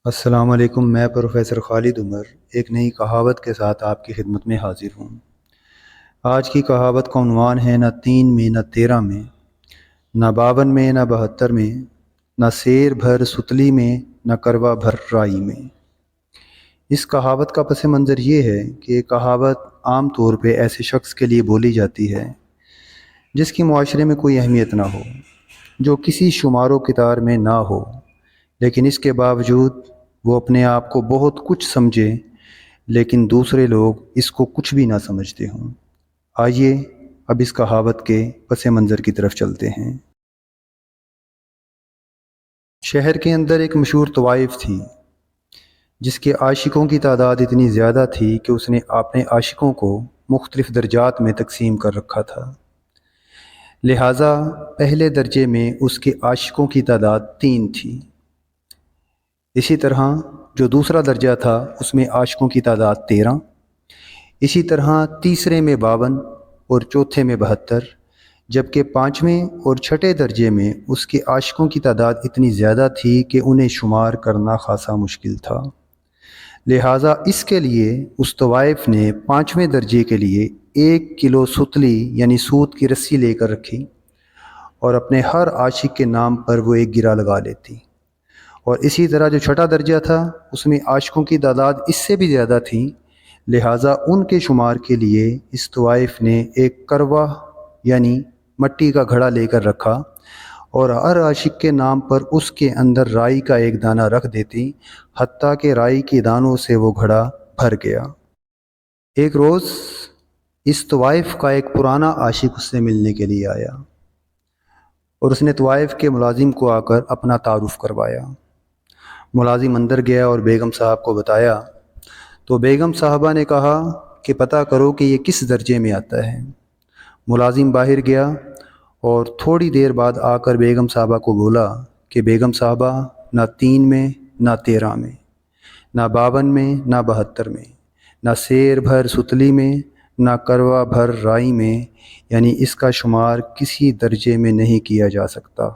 السلام علیکم، میں پروفیسر خالد عمر ایک نئی کہاوت کے ساتھ آپ کی خدمت میں حاضر ہوں۔ آج کی کہاوت کا عنوان ہے نہ 3 میں نہ 13 میں، نہ 52 میں نہ 72 میں، نہ سیر بھر ستلی میں نہ کروا بھر رائی میں۔ اس کہاوت کا پس منظر یہ ہے کہ یہ کہاوت عام طور پہ ایسے شخص کے لیے بولی جاتی ہے جس کی معاشرے میں کوئی اہمیت نہ ہو، جو کسی شمار و کتار میں نہ ہو، لیکن اس کے باوجود وہ اپنے آپ کو بہت کچھ سمجھے لیکن دوسرے لوگ اس کو کچھ بھی نہ سمجھتے ہوں۔ آئیے اب اس کہاوت کے پس منظر کی طرف چلتے ہیں۔ شہر کے اندر ایک مشہور طوائف تھی جس کے عاشقوں کی تعداد اتنی زیادہ تھی کہ اس نے اپنے عاشقوں کو مختلف درجات میں تقسیم کر رکھا تھا، لہٰذا پہلے درجے میں اس کے عاشقوں کی تعداد 3 تھی۔ اسی طرح جو دوسرا درجہ تھا اس میں عاشقوں کی تعداد 13، اسی طرح تیسرے میں 52 اور چوتھے میں 72، جبکہ 5ویں اور 6ٹھے درجے میں اس کے عاشقوں کی تعداد اتنی زیادہ تھی کہ انہیں شمار کرنا خاصا مشکل تھا۔ لہٰذا اس کے لیے اس طوائف نے 5ویں درجے کے لیے 1 کلو ستلی یعنی سوت کی رسی لے کر رکھی اور اپنے ہر عاشق کے نام پر وہ ایک گرہ لگا لیتی، اور اسی طرح جو 6ٹھا درجہ تھا اس میں عاشقوں کی تعداد اس سے بھی زیادہ تھی، لہٰذا ان کے شمار کے لیے اس طوائف نے ایک کروا یعنی مٹی کا گھڑا لے کر رکھا اور ہر عاشق کے نام پر اس کے اندر رائی کا ایک دانہ رکھ دیتی، حتیٰ کہ رائی کے دانوں سے وہ گھڑا بھر گیا۔ ایک روز اس طوائف کا ایک پرانا عاشق اس سے ملنے کے لیے آیا اور اس نے طوائف کے ملازم کو آ کر اپنا تعارف کروایا۔ ملازم اندر گیا اور بیگم صاحب کو بتایا تو بیگم صاحبہ نے کہا کہ پتہ کرو کہ یہ کس درجے میں آتا ہے۔ ملازم باہر گیا اور تھوڑی دیر بعد آ کر بیگم صاحبہ کو بولا کہ بیگم صاحبہ نہ 3 میں نہ 13 میں، نہ 52 میں نہ 72 میں، نہ سیر بھر ستلی میں نہ کروا بھر رائی میں، یعنی اس کا شمار کسی درجے میں نہیں کیا جا سکتا۔